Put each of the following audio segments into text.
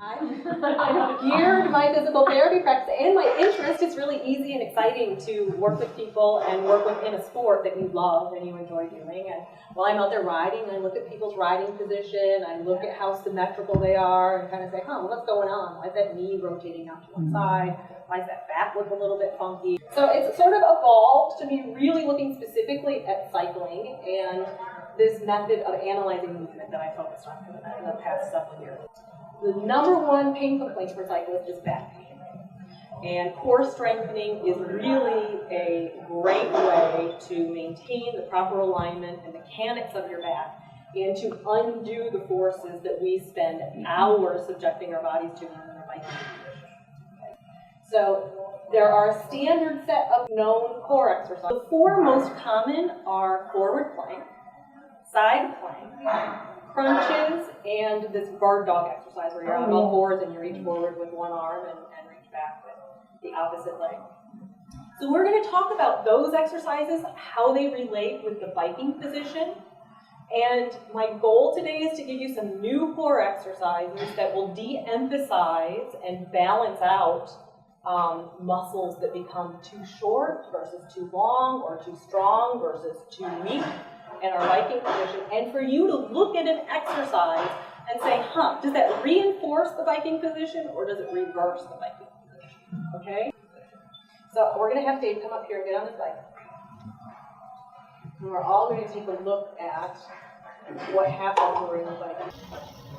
I've geared my physical therapy practice, and my interest is really easy and exciting to work with people and work within a sport that you love and you enjoy doing. And while I'm out there riding, I look at people's riding position, I look at how symmetrical they are and kind of say, well, what's going on? Why is that knee rotating out to one side? Why does that back look a little bit funky? So it's sort of evolved to be really looking specifically at cycling and this method of analyzing movement that I focused on in the past several years. The number one pain complaint for cyclists is back pain. And core strengthening is really a great way to maintain the proper alignment and mechanics of your back and to undo the forces that we spend hours subjecting our bodies to when we're biking position. Okay. So there are a standard set of known core exercises. The four most common are forward plank, side plank, crunches, and this bird dog exercise where you're on all fours and you reach forward with one arm and reach back with the opposite leg. So we're going to talk about those exercises, how they relate with the biking position. And my goal today is to give you some new core exercises that will de-emphasize and balance out muscles that become too short versus too long, or too strong versus too weak in our biking position, and for you to look at an exercise and say, does that reinforce the biking position or does it reverse the biking position? Okay? So we're going to have Dave come up here and get on his bike. And we're all going to take a look at what happens when we're in the bike.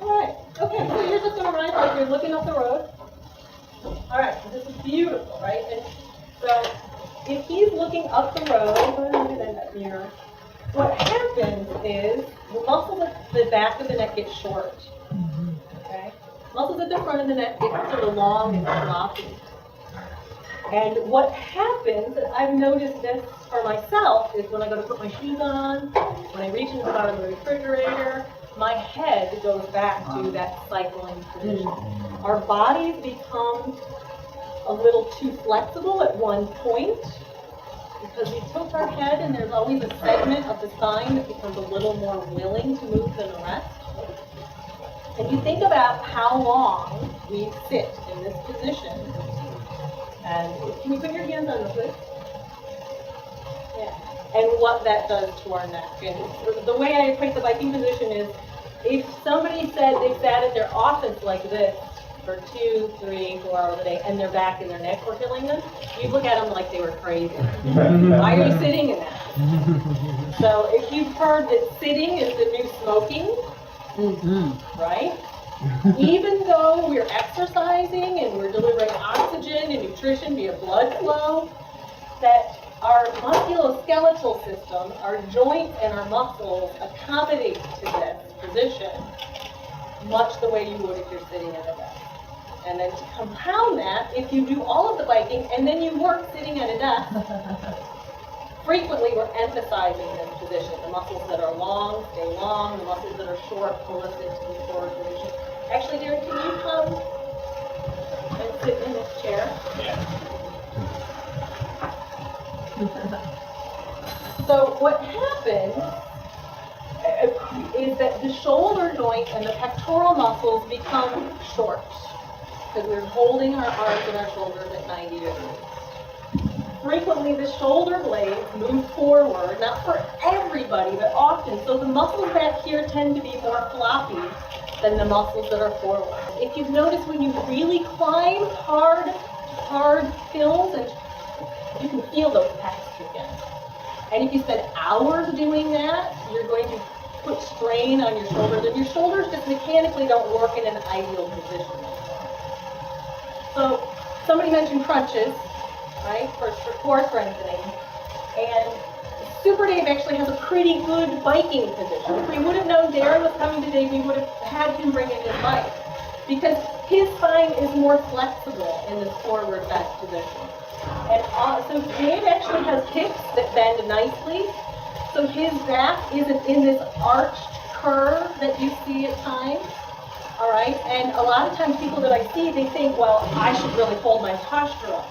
All right. Okay, so you're just going to ride like you're looking up the road. All right, so this is beautiful, right? And so if he's looking up the road, look at that mirror. What happens is the muscles at the back of the neck get short. Okay? Muscles at the front of the neck get sort of long and floppy. And what happens, and I've noticed this for myself, is when I go to put my shoes on, when I reach into the bottom of the refrigerator, my head goes back to that cycling position. Our bodies become a little too flexible at one point, because we tilt our head and there's always a segment of the spine that becomes a little more willing to move than the rest. And you think about how long we sit in this position. And can you put your hands on the hood? Yeah. And what that does to our neck. And the way I equate the biking position is, if somebody said they sat at their office like this for 2, 3, 4 hours a day, and their back and their neck were killing them, you'd look at them like they were crazy. Why are you sitting in that? So if you've heard that sitting is the new smoking, right? Even though we're exercising and we're delivering oxygen and nutrition via blood flow, that our musculoskeletal system, our joints and our muscles accommodate to this position much the way you would if you're sitting at a desk. And then to compound that, if you do all of the biking and then you work sitting at a desk, frequently we're emphasizing this position. The muscles that are long, stay long. The muscles that are short, pull us into the forward position. Actually, Darren, can you come and sit in this chair? Yeah. So what happens is that the shoulder joint and the pectoral muscles become short, because we're holding our arms and our shoulders at 90 degrees. Frequently, the shoulder blades move forward, not for everybody, but often. So the muscles back here tend to be more floppy than the muscles that are forward. If you've noticed, when you really climb hard hills, and you can feel those pecs kick in. And if you spend hours doing that, you're going to put strain on your shoulders, and your shoulders just mechanically don't work in an ideal position. So somebody mentioned crunches, right, for core strengthening. And Super Dave actually has a pretty good biking position. If we would have known Darren was coming today, we would have had him bring in his bike, because his spine is more flexible in this forward bent position. And so Dave actually has hips that bend nicely, so his back isn't in this arched curve that you see at times. All right, and a lot of times people that I see, they think, well, I should really hold my posture up.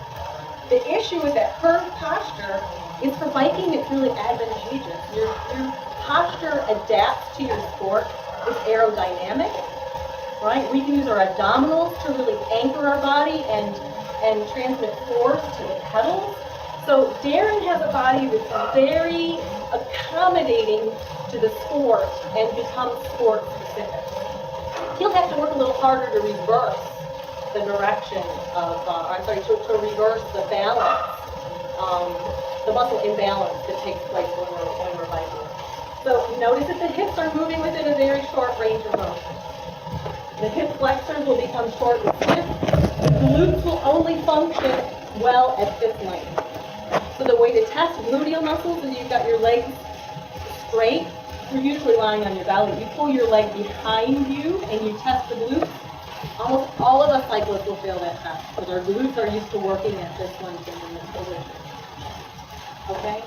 The issue with that curved posture is, for biking, it's really advantageous. Your posture adapts to your sport. It's aerodynamic. right? We can use our abdominals to really anchor our body and transmit force to the pedals. So Darren has a body that's very accommodating to the sport and becomes sport specific. He'll have to work a little harder to reverse the direction of, to reverse the balance, the muscle imbalance that takes place when we're biking. So notice that the hips are moving within a very short range of motion. The hip flexors will become short and stiff. The glutes will only function well at this length. So the way to test gluteal muscles is you've got your legs straight. You're usually lying on your belly. You pull your leg behind you and you test the glutes. Almost all of us cyclists will fail that test because our glutes are used to working at this length and in this position. Okay?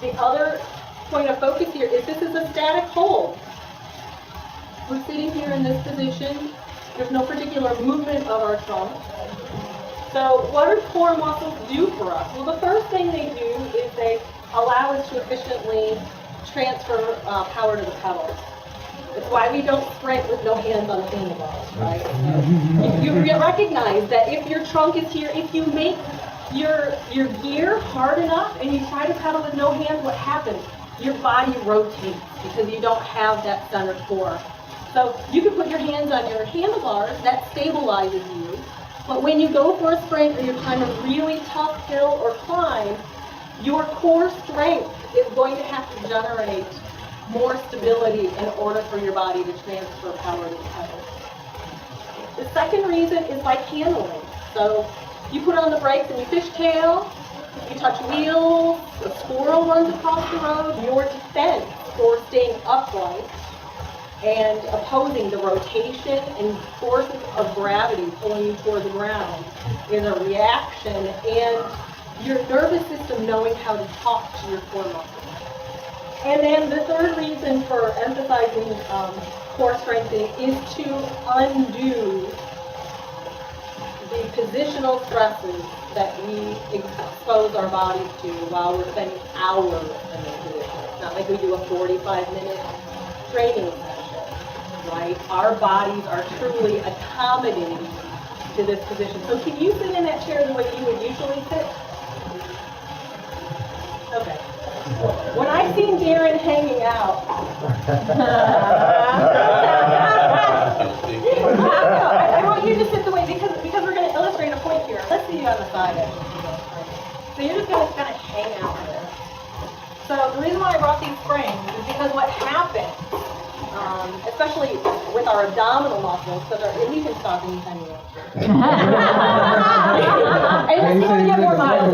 The other point of focus here is this is a static hold. We're sitting here in this position. There's no particular movement of our trunk. So what do core muscles do for us? Well, the first thing they do is they allow us to efficiently transfer power to the pedals. That's why we don't sprint with no hands on the handlebars, right? You recognize that if your trunk is here, if you make your gear hard enough and you try to pedal with no hands, what happens? Your body rotates because you don't have that center core. So you can put your hands on your handlebars, that stabilizes you. But when you go for a sprint or you're trying a really tough hill or climb, your core strength is going to have to generate more stability in order for your body to transfer power to the pedals. The second reason is by handling. So you put on the brakes and you fishtail, you touch wheels, a squirrel runs across the road. Your defense for staying upright and opposing the rotation and forces of gravity pulling you toward the ground is a reaction and your nervous system knowing how to talk to your core muscles. And then the third reason for emphasizing core strengthening is to undo the positional stresses that we expose our bodies to while we're spending hours in this position. It's not like we do a 45-minute training session, right? Our bodies are truly accommodating to this position. So can you sit in that chair the way you would usually sit? Okay. When I've seen Darren hanging out, I want you to sit the way, because we're going to illustrate a point here. Let's see you on the side. So you're just going to kind of hang out there. So the reason why I brought these springs is because what happens, especially with our abdominal muscles, and you can stop anytime you want to. Unless you want to get more miles.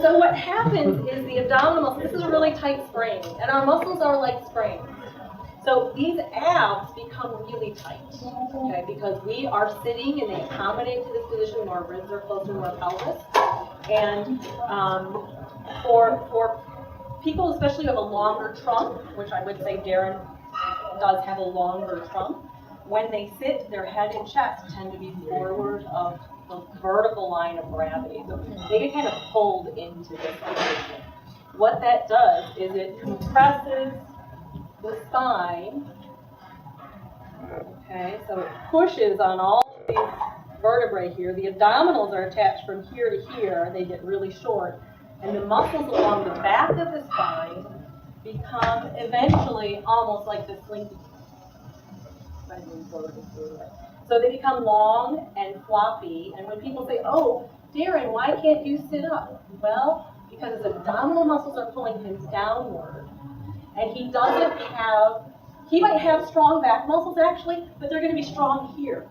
So what happens is the abdominal muscles, this is a really tight spring, and our muscles are like springs. So these abs become really tight, okay, because we are sitting and they accommodate to this position where our ribs are closer to our pelvis. And for people, especially who have a longer trunk, which I would say Darren does have a longer trunk, when they sit, their head and chest tend to be forward of the vertical line of gravity. So they get kind of pulled into this position. What that does is it compresses the spine. Okay, so it pushes on all of these vertebrae here. The abdominals are attached from here to here. They get really short. And the muscles along the back of the spine become eventually almost like the slinky. So they become long and floppy. And when people say, oh, Darren, why can't you sit up? Well, because his abdominal muscles are pulling him downward. And he might have strong back muscles actually, but they're going to be strong here.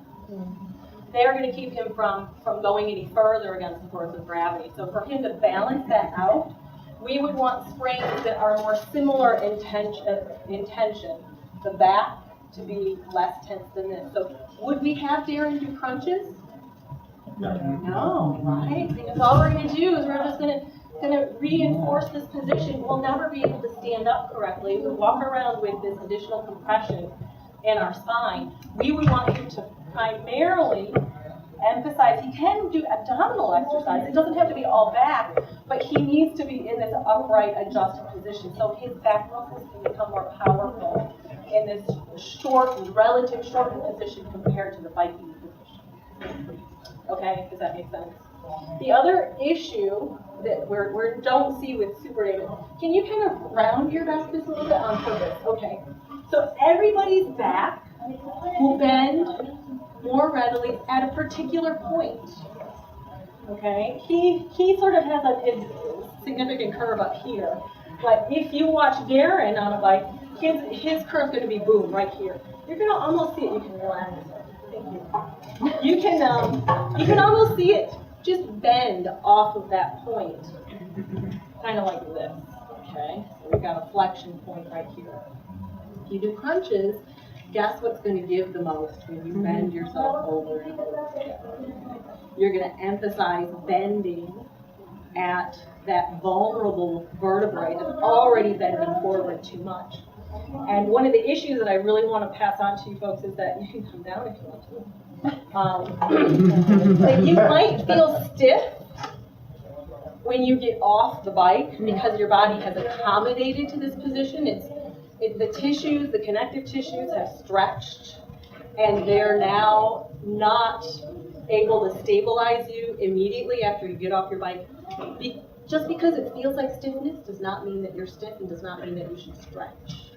They're going to keep him from going any further against the force of gravity. So for him to balance that out, we would want springs that are more similar in tension. The back to be less tense than this. So would we have Darren do crunches? No, right? Because all we're going to do is we're just going to reinforce this position. We'll never be able to stand up correctly. We'll walk around with this additional compression in our spine. We would want him to primarily emphasize, he can do abdominal exercise. It doesn't have to be all back, but he needs to be in this upright, adjusted position so his back muscles can become more powerful in this relative shortened position compared to the biking position. Okay, does that make sense? The other issue that we don't see with Super David, can you kind of round your back just a little bit on purpose? Okay, so everybody's back will bend more readily at a particular point. Okay, he sort of has a significant curve up here, but if you watch Darren on a bike, his curve's going to be boom right here. You're going to almost see it. You can relax. Thank you. You can almost see it just bend off of that point, kind of like this. Okay, so we've got a flexion point right here. If you do crunches, guess what's going to give the most when you bend yourself over and over again? You're going to emphasize bending at that vulnerable vertebrae that's already bending forward too much. And one of the issues that I really want to pass on to you folks is that you can come down if you want to. That you might feel stiff when you get off the bike because your body has accommodated to this position. The tissues, the connective tissues have stretched, and they're now not able to stabilize you immediately after you get off your bike. Just because it feels like stiffness does not mean that you're stiff and does not mean that you should stretch.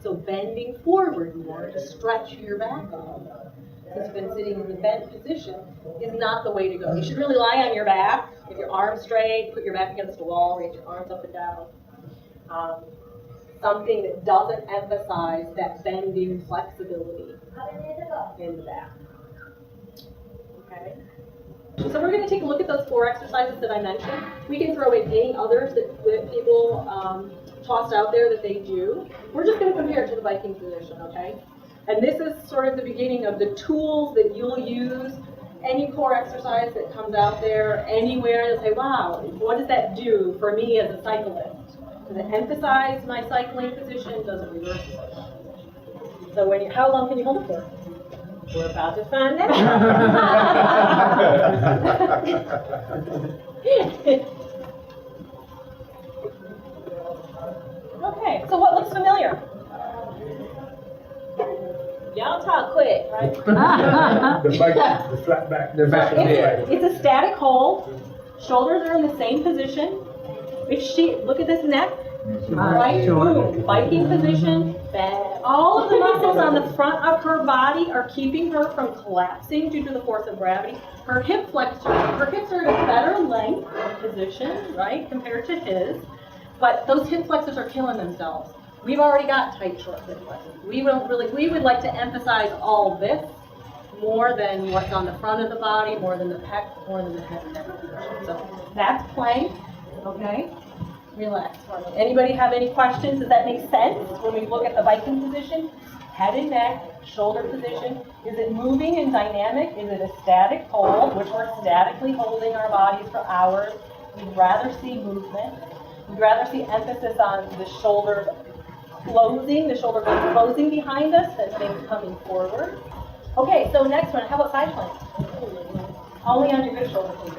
So bending forward more to stretch your back out, since you've been sitting in the bent position, is not the way to go. You should really lie on your back, with your arms straight, put your back against the wall, raise your arms up and down. Something that doesn't emphasize that bending flexibility in the back. Okay. So we're going to take a look at those 4 exercises that I mentioned. We can throw in any others that people tossed out there that they do. We're just going to compare it to the biking position, okay? And this is sort of the beginning of the tools that you'll use. Any core exercise that comes out there, anywhere, you'll say, wow, what does that do for me as a cyclist? Does it emphasize my cycling position? Does it reverse the cycling position? So how long can you hold it for? We're about to find out. Okay, so what looks familiar? Y'all talk quick, right? The flat back. The back. It's a static hold. Shoulders are in the same position. Look at this neck. Right, boom, biking position, bend. All of the muscles on the front of her body are keeping her from collapsing due to the force of gravity. Her hips are in a better length position, right, compared to his. But those hip flexors are killing themselves. We've already got tight, short hip flexors. We would like to emphasize all this more than what's on the front of the body, more than the pec, more than the head and neck position. So that's plank, okay? Relax for me. Anybody have any questions? Does that make sense when we look at the biking position? Head and neck, shoulder position. Is it moving and dynamic? Is it a static hold, which we're statically holding our bodies for hours? We'd rather see movement. We'd rather see emphasis on the shoulders closing, the shoulder blades closing behind us than things coming forward. Okay, so next one, how about side plank? Only on your good shoulder, please.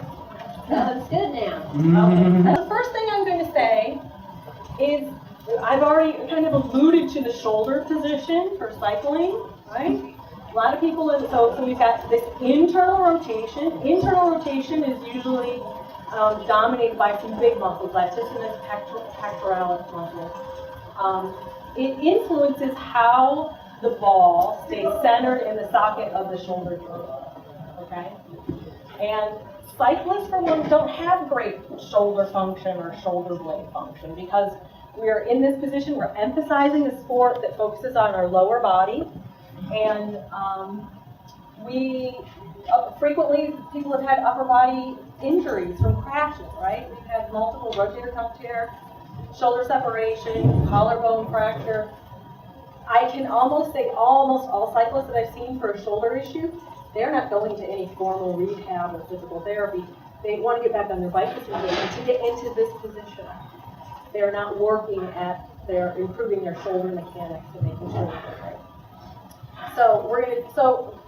That's good now. The first thing I'm going to say is I've already kind of alluded to the shoulder position for cycling, right? A lot of people, so we've got this internal rotation. Internal rotation is usually dominated by some big muscles, latissimus pectoralis muscle. It influences how the ball stays centered in the socket of the shoulder joint, okay? And cyclists, for one, don't have great shoulder function or shoulder blade function because we're in this position, we're emphasizing a sport that focuses on our lower body, and frequently people have had upper body injuries from crashes, right? We've had multiple rotator cuff tear, shoulder separation, collarbone fracture. I can almost say almost all cyclists that I've seen for a shoulder issue, they're not going to any formal rehab or physical therapy. They want to get back on their bike to get into this position. They're not working at improving their shoulder mechanics and making sure that they're right. So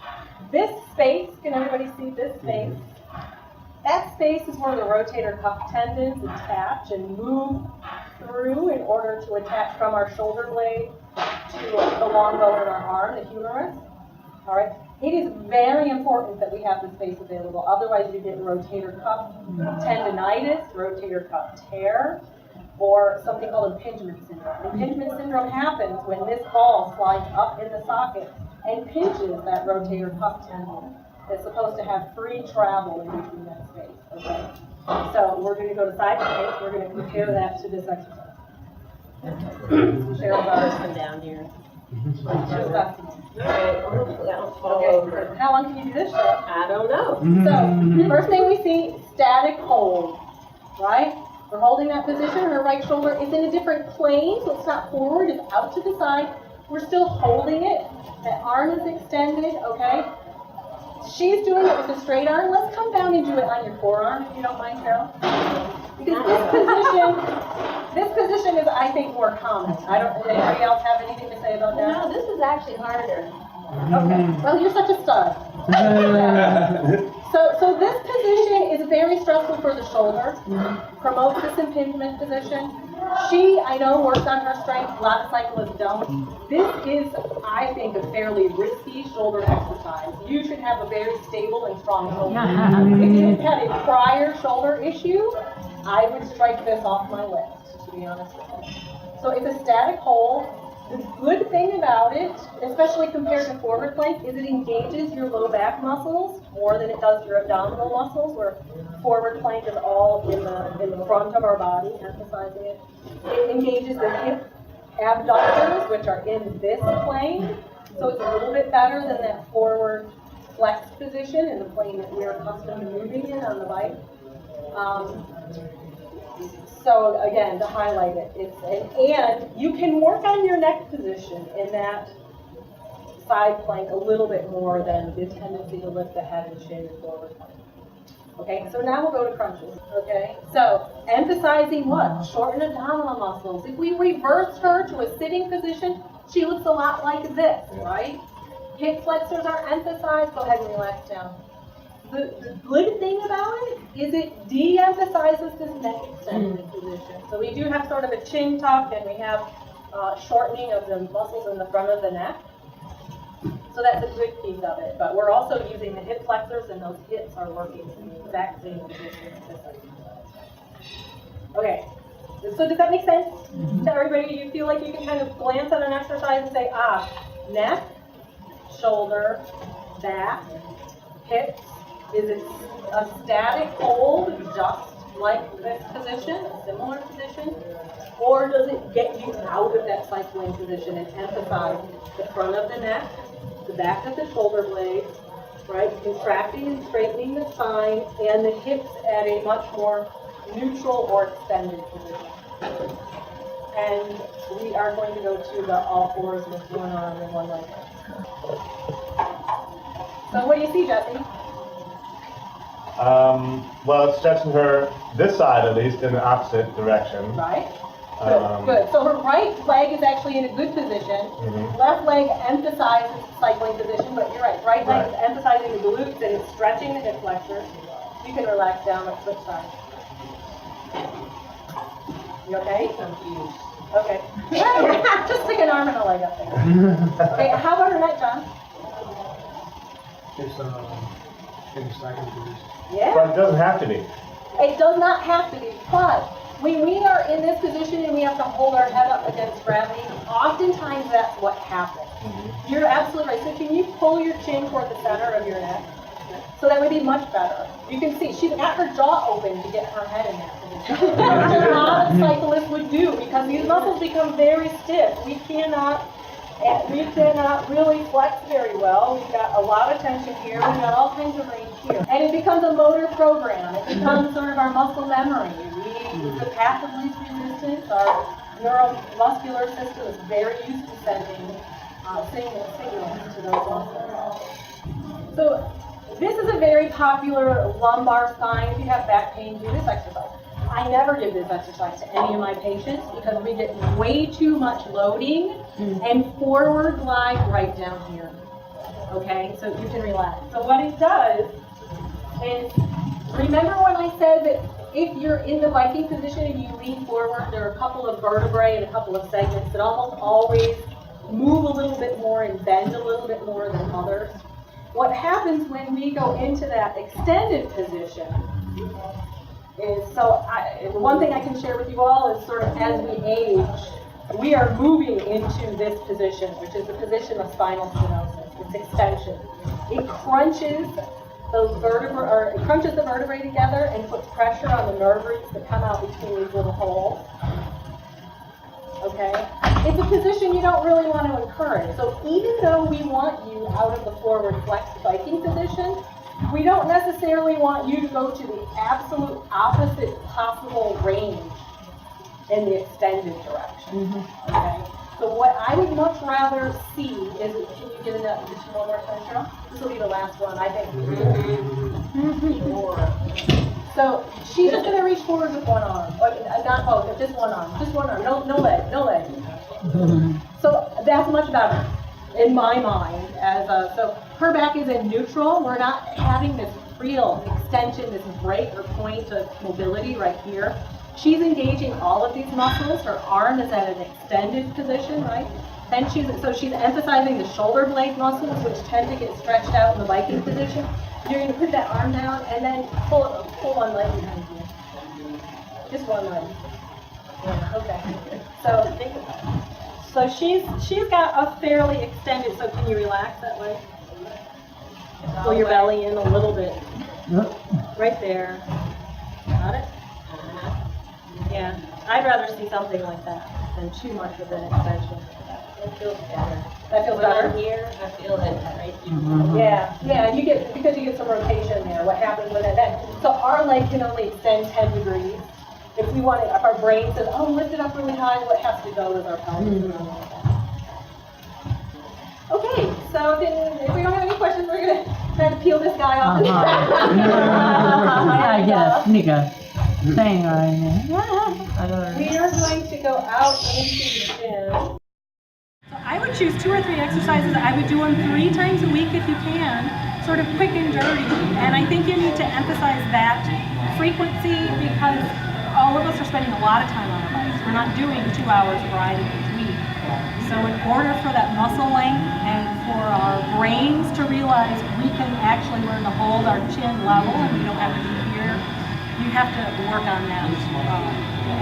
this space, can everybody see this space? That space is where the rotator cuff tendons attach and move through in order to attach from our shoulder blade to the long bone in our arm, the humerus. All right. It is very important that we have the space available. Otherwise, you get rotator cuff tendonitis, rotator cuff tear, or something called impingement syndrome. Impingement syndrome happens when this ball slides up in the socket and pinches that rotator cuff tendon that's supposed to have free travel in between that space. Okay. So we're going to go to side to side. We're going to compare that to this exercise. Cheryl's always come down here. Okay, how long can you do this, Cheryl? I don't know. So, first thing we see, static hold, right? We're holding that position, her right shoulder is in a different plane, so it's not forward, it's out to the side. We're still holding it, that arm is extended, okay? She's doing it with a straight arm. Let's come down and do it on your forearm, if you don't mind, Carol. Because this position is, I think, more common. Does anybody else have anything to say about that? No, this is actually harder. Okay. Well, you're such a stud. So this position is very stressful for the shoulder. Promotes this impingement position. She, I know, works on her strength. A lot of cyclists don't. This is, I think, a fairly risky shoulder exercise. You should have a very stable and strong shoulder. If you've had a prior shoulder issue, I would strike this off my list, to be honest with you. So it's a static hold. The good thing about it, especially compared to forward plank, is it engages your low back muscles more than it does your abdominal muscles, where forward plank is all in the front of our body, emphasizing it. It engages the hip abductors, which are in this plane, so it's a little bit better than that forward flexed position in the plane that we're accustomed to moving in on the bike. So again, to highlight it, and you can work on your neck position in that side plank a little bit more than the tendency to lift the head and chin and forward plank. Okay, so now we'll go to crunches. Okay, so emphasizing what? Shorten abdominal muscles. If we reverse her to a sitting position, she looks a lot like this, right? Hip flexors are emphasized. Go ahead and relax down. The good thing about it is it de-emphasizes this neck extended position. So we do have sort of a chin tuck, and we have shortening of the muscles in the front of the neck. So that's a good piece of it. But we're also using the hip flexors, and those hips are working in the exact same position as this exercise. Okay. So does that make sense to everybody? Do you feel like you can kind of glance at an exercise and say, neck, shoulder, back, hips? Is it a static hold, just like this position, a similar position? Or does it get you out of that cycling position and emphasize the front of the neck, the back of the shoulder blades, right? Contracting and straightening the spine, and the hips at a much more neutral or extended position. And we are going to go to the all fours with one arm and one leg. So what do you see, Jesse? Well, it's stretching her, this side at least, in the opposite direction. Right. Good. So her right leg is actually in a good position. Left leg emphasizes cycling position, but you're right. Right leg is emphasizing the glutes and it's stretching the hip flexors. You can relax down and switch sides. You okay? Confused. Okay. Just stick an arm and a leg up there. Okay. How about her neck, John? It's in the cycling position. Yeah. But it doesn't have to be. It does not have to be, but when we are in this position and we have to hold our head up against gravity, oftentimes that's what happens. You're absolutely right. So can you pull your chin toward the center of your neck? So that would be much better. You can see she's got her jaw open to get her head in that position. Which a lot of cyclists would do because these muscles become very stiff. We cannot really flex very well. We've got a lot of tension here. We've got all kinds of range here. And it becomes a motor program. It becomes sort of our muscle memory. The path of least resistance, our neuromuscular system is very used to sending signals to those muscles. So this is a very popular lumbar spine. If you have back pain, do this exercise. I never give this exercise to any of my patients because we get way too much loading and forward glide right down here. Okay, so you can relax. So what it does is, remember when I said that if you're in the biking position and you lean forward, there are a couple of vertebrae and a couple of segments that almost always move a little bit more and bend a little bit more than others. What happens when we go into that extended position is, the one thing I can share with you all is sort of as we age, we are moving into this position, which is the position of spinal stenosis. It's extension. It crunches those vertebrae, or it crunches the vertebrae together and puts pressure on the nerve roots that come out between these little holes. Okay? It's a position you don't really want to encourage. So even though we want you out of the forward flex biking position, we don't necessarily want you to go to the absolute opposite possible range in the extended direction. Okay? So what I would much rather see is, can you give it up just one more time, Cheryl? This will be the last one, I think. So she's just going to reach forward with one arm. Or, not both, just one arm. Just one arm. No leg. No leg. So that's much better in my mind. So her back is in neutral. We're not having this real extension, this break or point of mobility right here. She's engaging all of these muscles. Her arm is at an extended position, right? And she's emphasizing the shoulder blade muscles, which tend to get stretched out in the biking position. You're going to put that arm down and then pull one leg behind you. Just one leg. Yeah, okay. So she's got a fairly extended. So can you relax that way? Pull your belly in a little bit. Right there. Got it? Yeah, I'd rather see something like that than too much of an extension. It feels better. That feels better? Here, I feel it right here. Yeah, because you get some rotation there. What happens with it then? So our leg can only extend 10 degrees. If our brain says, oh, lift it up really high, what has to go is our pelvis. Okay, so if we don't have any questions, we're going to try to peel this guy off. I get a sneaker thing right here. We are going to go out into the gym. So I would choose 2 or 3 exercises. I would do them 3 times a week if you can, sort of quick and dirty. And I think you need to emphasize that frequency because all of us are spending a lot of time on our bikes. We're not doing 2 hours of riding each week. So in order for that muscle length and for our brains to realize we can actually learn to hold our chin level and we don't have to be here, you have to work on that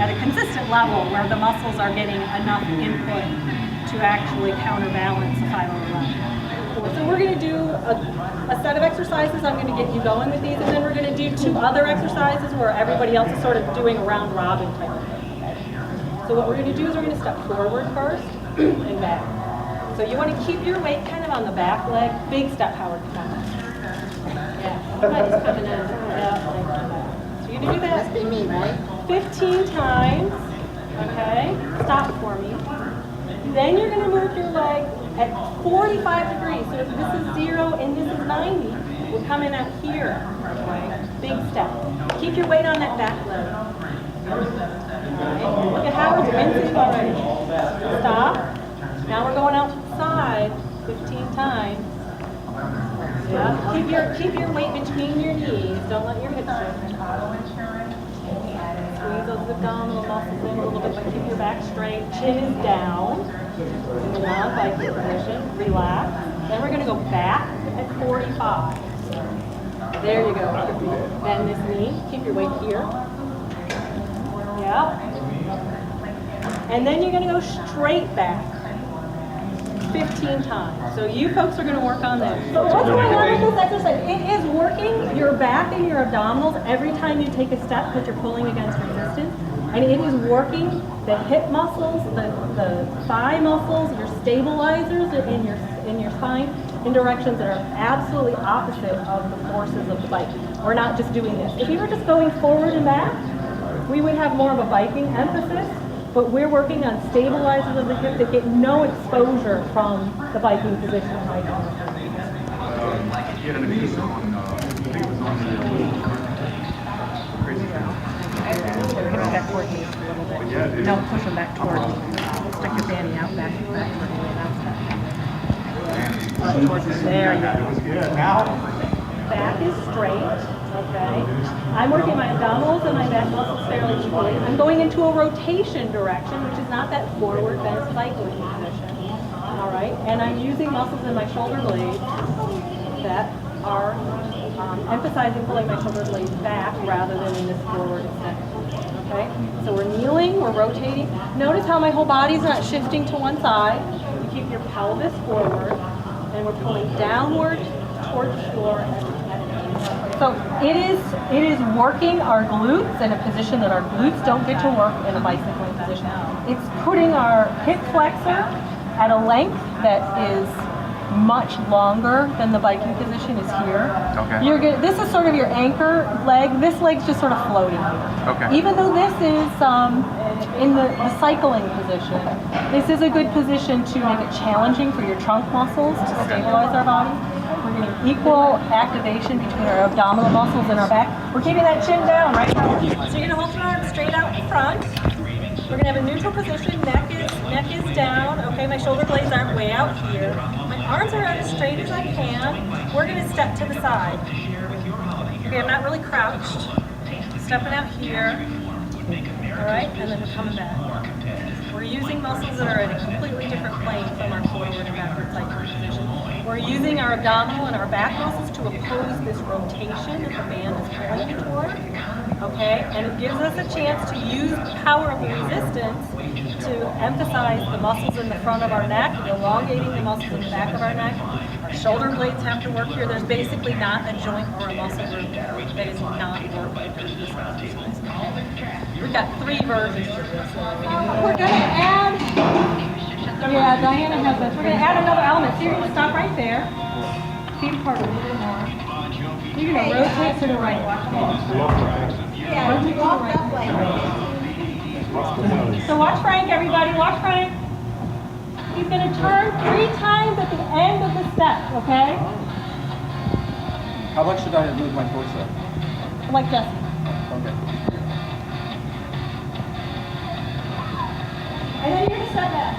at a consistent level where the muscles are getting enough input to actually counterbalance the 511. So we're going to do a set of exercises. I'm going to get you going with these, and then we're going to do 2 other exercises where everybody else is sort of doing a round robin type of thing. Okay? So what we're going to do is we're going to step forward first and back. So you want to keep your weight kind of on the back leg. Big step, Howard. Come on. Yeah. Somebody's coming in. Yeah. So you do that. Must be me, right? 15 times. Okay. Stop for me. Then you're going to move your leg at 45 degrees. So if this is 0 and this is 90, we're coming out here. Okay. Big step. Keep your weight on that back leg. Right. Look at Howard's rinsing already. Stop. Now we're going out to the side 15 times. Yeah. Keep your weight between your knees. Don't let your hips shift. Squeeze those abdominal muscles in a little bit, but keep your back straight. Chin is down. In the non-biking position. Relax. Then we're going to go back at 45. There you go. Bend this knee. Keep your weight here. Yeah. And then you're going to go straight back 15 times. So you folks are going to work on that. So what's going on with this exercise? It is working your back and your abdominals every time you take a step because you're pulling against resistance. And it is working the hip muscles, the thigh muscles, your stabilizers in your spine in directions that are absolutely opposite of the forces of the bike. We're not just doing this. If you were just going forward and back, we would have more of a biking emphasis, but we're working on stabilizers of the hip that get no exposure from the biking position right now. Yeah, and it was on, I think it was on the Crazy Trail. Back toward me a little bit. Yeah, dude. No, push them back toward me. Stick your fanny out back toward me. Towards me. There you go. It was good. Now, Back is straight, okay? I'm working my abdominals and my back muscles fairly equally. I'm going into a rotation direction, which is not that forward bent cycling position. all right? And I'm using muscles in my shoulder blades that are emphasizing pulling my shoulder blades back rather than in this forward extension, okay? So we're kneeling, we're rotating. Notice how my whole body's not shifting to one side. You keep your pelvis forward, and we're pulling downward towards the floor. So it is working our glutes in a position that our glutes don't get to work in a bicycling position. It's putting our hip flexor at a length that is much longer than the biking position is here. Okay. This is sort of your anchor leg. This leg's just sort of floating here. Okay. Even though this is in the cycling position, this is a good position to make it challenging for your trunk muscles to stabilize our body. We're getting equal activation between our abdominal muscles and our back. We're keeping that chin down, right? So you're gonna hold your arms straight out in front. We're gonna have a neutral position, neck is down. Okay, my shoulder blades aren't way out here. My arms are out as straight as I can. We're gonna step to the side. Okay, I'm not really crouched. Stepping out here. All right, and then we're coming back. We're using muscles that are at a completely different plane from our forward and backward cycling position. We're using our abdominal and our back muscles to oppose this rotation that the band is pulling you toward. Okay, and it gives us a chance to use the power of the resistance to emphasize the muscles in the front of our neck, elongating the muscles in the back of our neck. Our shoulder blades have to work here. There's basically not a joint or a muscle group that is not working during this exercise. We've got 3 versions of this. We're going to add, yeah, Diana has this. We're going to add another element. So you're going to stop right there. Feet apart a little more. You're going to rotate to the right. Yeah, Rotate to the walk right. that way. So watch Frank, everybody. Watch Frank. He's going to turn 3 times at the end of the step, okay? How much should I move my torso? Like this. Okay. And then you're going to step back.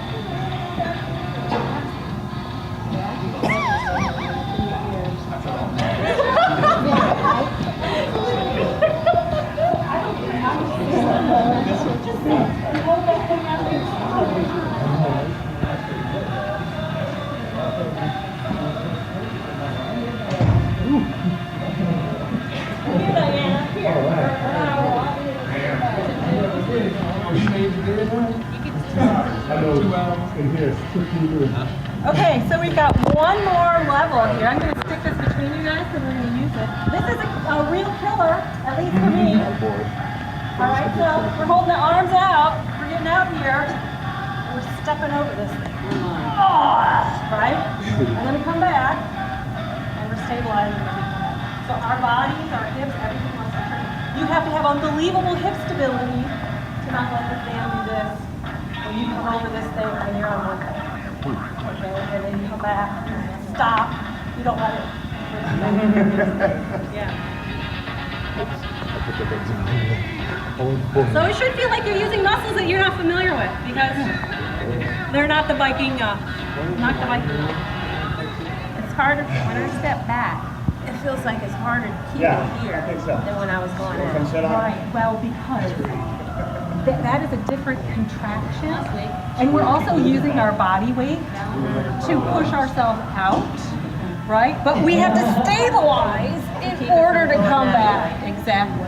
Okay, so we've got one more level here. I'm going to stick this between you guys and we're going to use it. This is a real killer, at least for me. All right, so we're holding the arms out. We're getting out here. And we're stepping over this thing. Right? And then we come back and we're stabilizing when we come back. So our bodies, our hips, everything wants to turn. You have to have unbelievable hip stability to not let the band do this. When you come over this thing and you're on one thing. Okay, and then you come back, stop, you don't let it. Yeah. So it should feel like you're using muscles that you're not familiar with because they're not the biking, It's harder when I step back. It feels like it's harder to keep it here than when I was going in. Right, well, because that is a different contraction. And we're also using our body weight to push ourselves out, right? But we have to stabilize in order to come back. Exactly.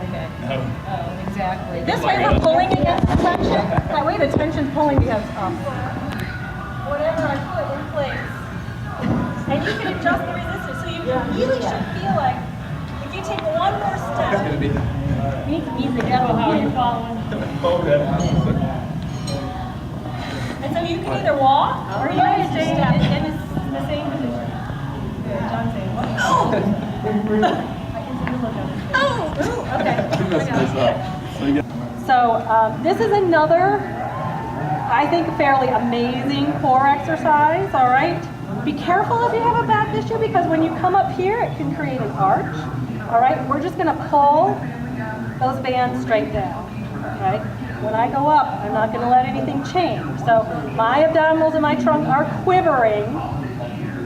Exactly. This way we're pulling against the tension. That way the tension's pulling against us. Whatever I put in place. And you can adjust the resistance. So you really should feel like if you take one more step, you need to be the devil how you're following. And so you can either walk or you can stay in the same position. John's saying, what? Oh! I can see the look of it. Oh! Okay. So this is another, I think, fairly amazing core exercise, all right? Be careful if you have a back issue because when you come up here, it can create an arch. All right, we're just gonna pull those bands straight down, okay? When I go up, I'm not gonna let anything change. So my abdominals and my trunk are quivering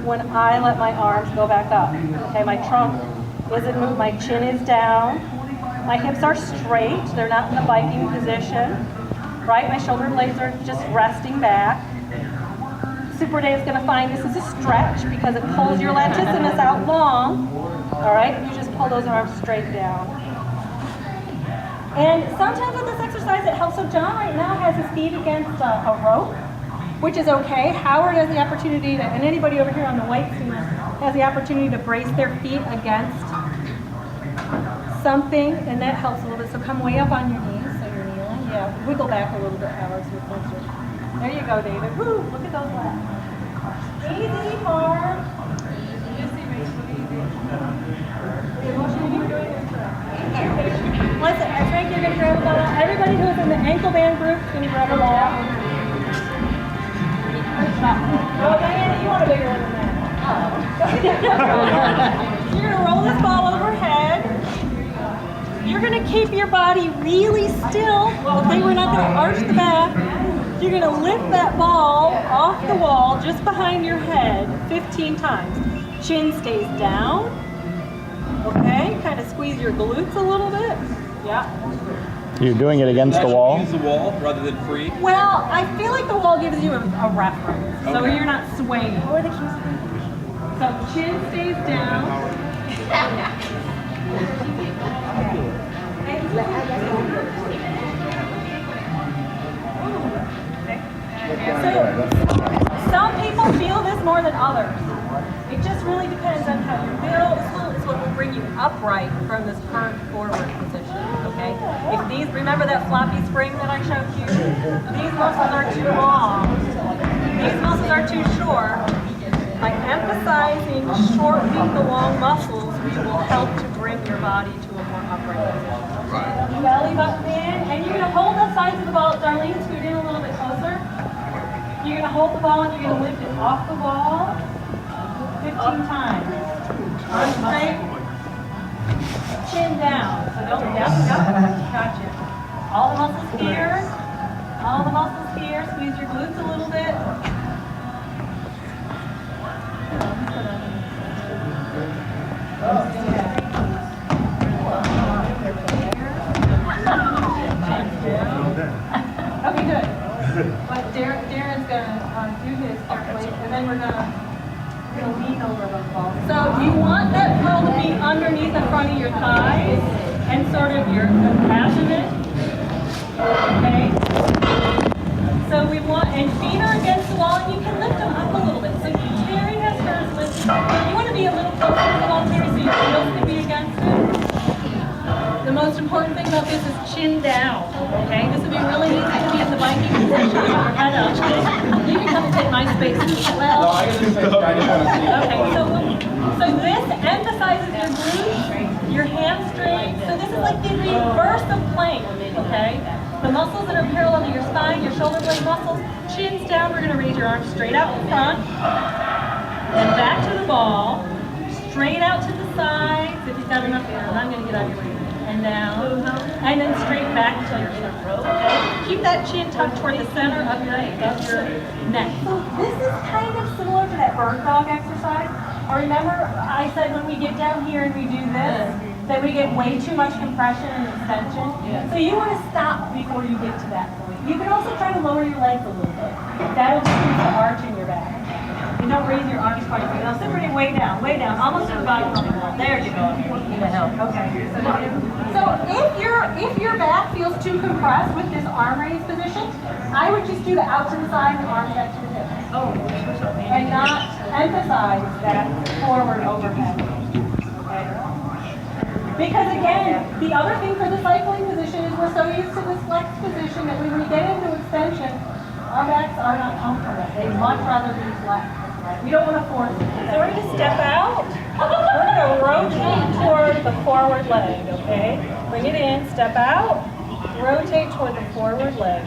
when I let my arms go back up. Okay, my trunk isn't moved, my chin is down. My hips are straight, they're not in the biking position, right? My shoulder blades are just resting back. Super Renee is going to find this is a stretch because it pulls your latissimus out long. All right, you just pull those arms straight down. And sometimes with this exercise it helps. So John right now has his feet against a rope, which is okay. Howard has the opportunity to, and anybody over here on the white team has the opportunity to brace their feet against something, and that helps a little bit. So come way up on your knees, so you're kneeling. Yeah, wiggle back a little bit, Howard, so you're closer. There you go, David. Woo, look at those legs. Easy, hard. The motion you were doing is correct. Listen, Frank, you're going to grab a ball. Everybody who's in the ankle band group is going to grab a ball. Oh, Diana, you want a bigger one than that. You're going to roll this ball overhead. You're going to keep your body really still. Okay, we're not going to arch the back. You're going to lift that ball off the wall just behind your head 15 times. Chin stays down. Okay, kind of squeeze your glutes a little bit. Yeah. You're doing it against the wall? Use the wall rather than free? Well, I feel like the wall gives you a reference, so you're not swaying. Or the So chin stays down. So some people feel this more than others. It just really depends on how you're built. This is what will bring you upright from this current forward position. Okay. If these, remember that floppy spring that I showed you? These muscles are too long. These muscles are too short. By emphasizing shortening the long muscles, we will help to bring your body to a more upright position. Belly button in, and you're going to hold the sides of the ball. Darlene, scoot in a little bit closer. You're going to hold the ball and you're going to lift it off the wall 15 times. Arms straight, chin down. So don't, gotcha. All the muscles here, all the muscles here. Squeeze your glutes a little bit. Okay, good. But Darren's gonna do his carefully, and then we're gonna lean over those balls. So you want that ball to be underneath the front of your thighs and sort of your compassionate. Okay. So we want, and feet are against the wall, and you can lift them up a little bit. So Terry has hers lifted. You want to be a little closer to the wall, Terry, so your heels can be against it. The most important thing about this is chin down, okay? This would be really easy to be in the Viking position with your head up. You can come and take my space as well. No, I can do space. I just want to see. Okay, so this emphasizes your glutes, your hamstrings. So this is like the reverse of plank, okay? The muscles that are parallel to your spine, your shoulder blade muscles, chins down. We're going to raise your arms straight out in front, then back to the ball, straight out to the sides. If you've got enough air, and I'm going to get out of your way. And down, and then straight back until you're in a row. Okay? Keep that chin tucked toward the center of your neck. So this is kind of similar to that bird dog exercise. Or remember, I said when we get down here and we do this, that we get way too much compression and extension. So you want to stop before you get to that point. You can also try to lower your legs a little bit. That'll decrease the arch in your back. And don't raise your arms quite a bit. Now, sit way down, almost to the bottom of the wall. There you go. Okay. So if your back feels too compressed with this arm raise position, I would just do the out to the side and arms back to the hip. And not emphasize that forward overhead. Okay. Because again, the other thing for the cycling position is we're so used to this flex position that when we get into extension, our backs are not comfortable. They'd much rather be flex. We don't want to force it. So we're going to step out. We're going to rotate toward the forward leg, okay? Bring it in, step out, rotate toward the forward leg.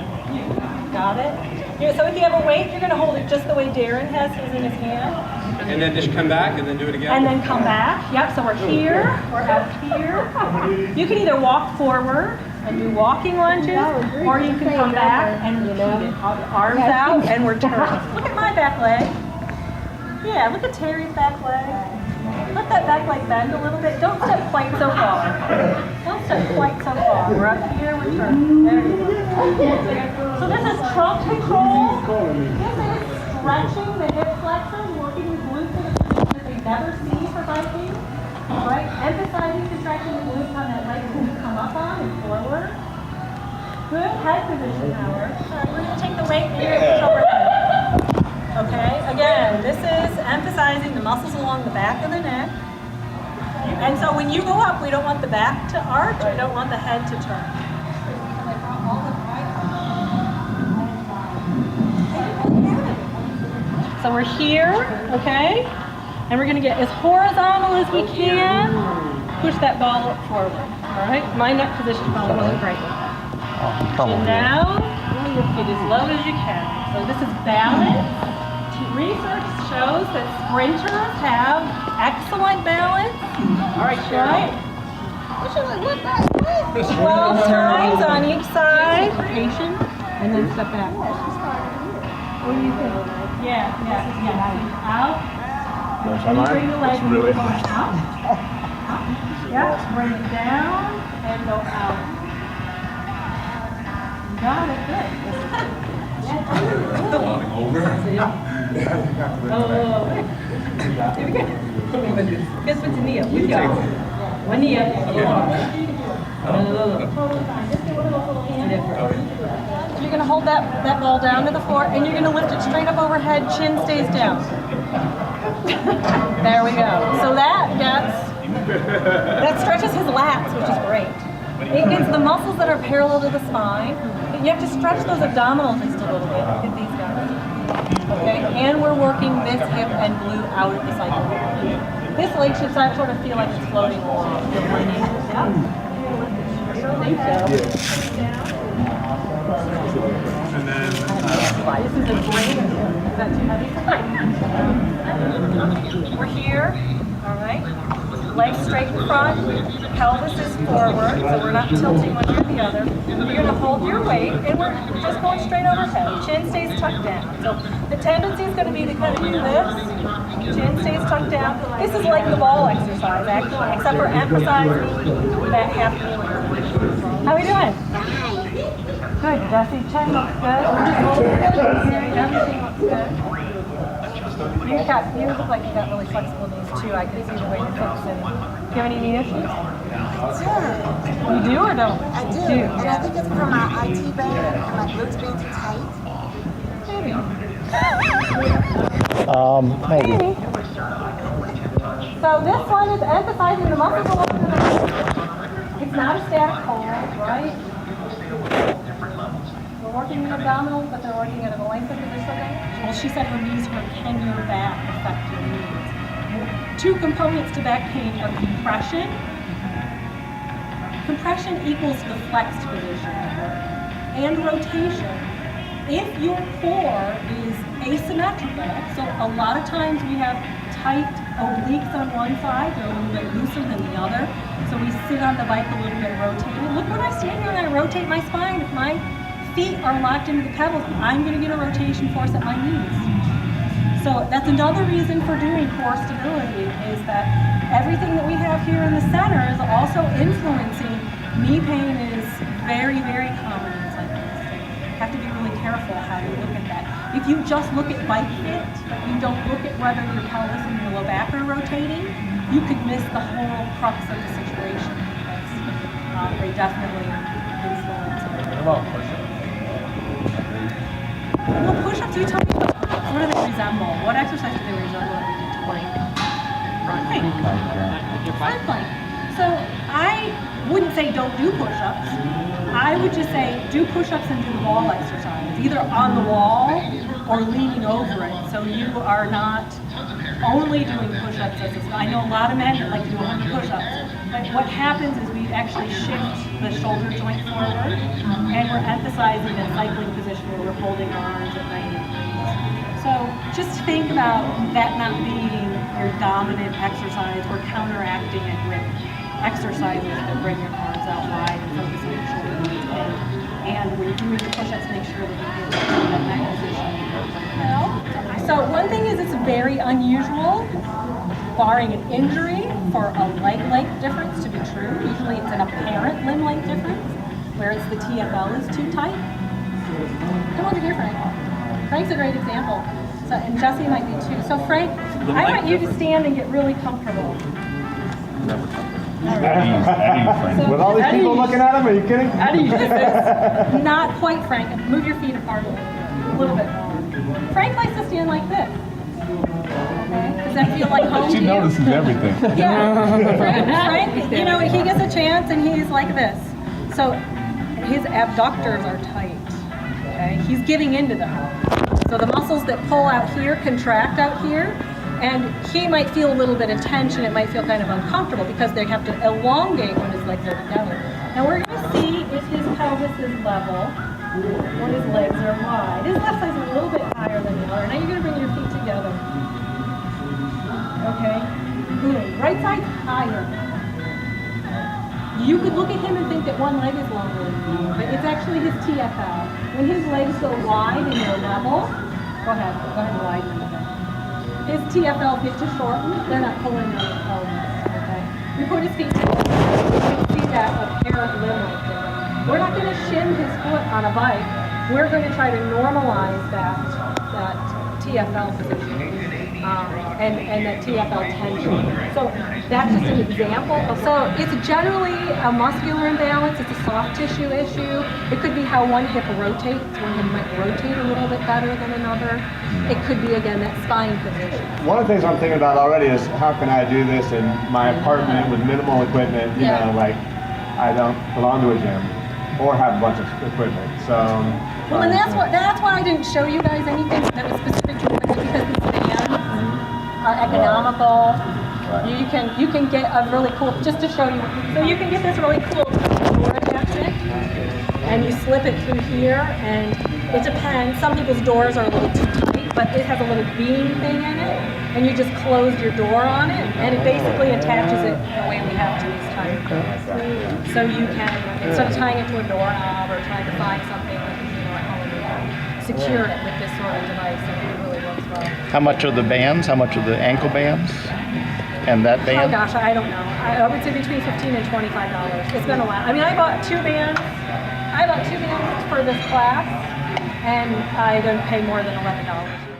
Got it? So if you have a weight, you're going to hold it just the way Darren has his in his hand. And then just come back and then do it again? And then come back. Yep, so we're here, we're out here. You can either walk forward and do walking lunges, or you can come back and keep it arms out and we're turning. Look at my back leg. Yeah, look at Terry's back leg. Let that back leg bend a little bit. Don't step quite so far. Don't step quite so far. We're up here, we're turning. There you go. So this is trunk control. This is stretching the hip flexors, working the glutes in a position that they never see for biking. Right? Emphasizing contracting the glutes on that leg when you come up on and forward. Good head position, Howard. All right, we're going to take the weight and you're going to push overhead. Okay, again, this is emphasizing the muscles along the back of the neck. And so when you go up, we don't want the back to arch, we don't want the head to turn. So we're here, okay? And we're gonna get as horizontal as we can. Push that ball up forward, all right? My neck position probably wasn't great. Probably. And now, get as low as you can. So this is balance. Research shows that sprinters have excellent balance. All right, right? 12 times on each side. Patient, and then step back. What do you think? Yeah. Out. No, And you bring the leg it's really up. hard. Yeah, bring it down and go out. You got it, good. Oh. Here we go. Guess what's the knee up? With y'all. One knee up. You're going to hold that ball down to the floor and you're going to lift it straight up overhead, chin stays down. There we go. So that stretches his lats, which is great. It gets the muscles that are parallel to the spine. You have to stretch those abdominals just a little bit. Look at these guys. Okay, and we're working this hip and glute out of the cycle. This leg should sort of feel like it's floating along. Yeah. I think so. And then This is a great. Is that too heavy? We're here. All right. Legs straight in front, pelvis is forward, so we're not tilting one or the other. You're going to hold your weight, and we're just going straight overhead. Chin stays tucked down. So the tendency is going to be to kind of do this. Chin stays tucked down. This is like the ball exercise, actually, except for emphasizing that half knee. How are we doing? Good. Dusty chin looks good. Everything looks good. You look like you got really flexible knees too. I can see the way you fix it. Do you have any knee issues? Sure. You do or don't? I do. And I think it's from my IT band and my glutes being too tight. Maybe. So this one is emphasizing the muscles along the neck. It's not a static hold, right? We're working the abdominals, but they're working at a length of position. Well, she said her knees hurt. Can your back affect your knees? Two components to back pain are compression. Compression equals the flexed position and rotation. If your core is asymmetrical, so a lot of times we have tight obliques on one side, they're a little bit looser than the other. So we sit on the bike a little bit rotated. Look when I stand here and I rotate my spine. If my feet are locked into the pedals, I'm going to get a rotation force at my knees. So that's another reason for doing core stability is that everything that we have here in the center is also influencing. Knee pain is very, very common in cyclists. You have to be really careful how you look at that. If you just look at bike fit, but you don't look at whether your pelvis and your low back are rotating, you could miss the whole crux of the situation. They definitely influence it. what about push-ups? Well, push-ups, you tell me what do they resemble? What exercise do they resemble that we need to plank? Front plank. So I wouldn't say don't do push-ups. I would just say do push-ups and do the wall exercise, either on the wall or leaning over it. So you are not only doing push-ups as a, I know a lot of men that like to do 100 push-ups, but what happens is we actually shift the shoulder joint forward and we're emphasizing that cycling position where we're holding our arms at 90 degrees. So just think about that not being your dominant exercise. We're counteracting it with exercises that bring your arms out wide and focus on your shoulder joints in. And when you're doing the push-ups, make sure that you get that neck position. So one thing is it's very unusual, barring an injury, for a leg length difference to be true. Usually it's an apparent limb length difference, whereas the TFL is too tight. Come on, they're different. Frank's a great example. So, and Jesse might be too. So Frank, I want you to stand and get really comfortable. With all these people looking at him, are you kidding? Not quite, Frank. Move your feet apart a little bit more. Frank likes to stand like this. Okay? Does that feel like home to you? She notices everything. Yeah. Frank, you know, he gets a chance and he's like this. So his abductors are tight. Okay? He's giving into them. So the muscles that pull out here contract out here. And he might feel a little bit of tension. It might feel kind of uncomfortable because they have to elongate when his legs are together. Now we're going to see if his pelvis is level when his legs are wide. His left side's a little bit higher than the other. Now you're going to bring your feet together. Okay? Good. Right side's higher. You could look at him and think that one leg is longer than the other, but it's actually his TFL. When his legs go wide and they're level, go ahead and widen them a bit. His TFL gets to shorten, they're not pulling on the pelvis, okay? We put his feet together, you can see that apparent limb right there. We're not gonna shim his foot on a bike, we're gonna try to normalize that TFL position, and that TFL tension. So that's just an example. So it's generally a muscular imbalance, it's a soft tissue issue. It could be how one hip rotates, one hip might rotate a little bit better than another. It could be, again, that spine position. One of the things I'm thinking about already is how can I do this in my apartment with minimal equipment, you know, like I don't belong to a gym or have a bunch of equipment. So well, and that's why I didn't show you guys anything that was specific to equipment, because these vans are economical. You can get a really cool, just to show you, so you can get this really cool door attachment and you slip it through here, and it depends. Some people's doors are a little too tight, but it has a little beam thing in it, and you just close your door on it, and it basically attaches it the way we have to these time codes. So you can, instead of tying it to a doorknob or trying to find something like, you know, at home, you can secure it with this sort of device, and it really works well. How much are the bands? How much are the ankle bands? And that Oh band? gosh, I don't know. I would say between $15 and $25. It's been a while. I mean, I bought two bands for this class, and I didn't pay more than $11.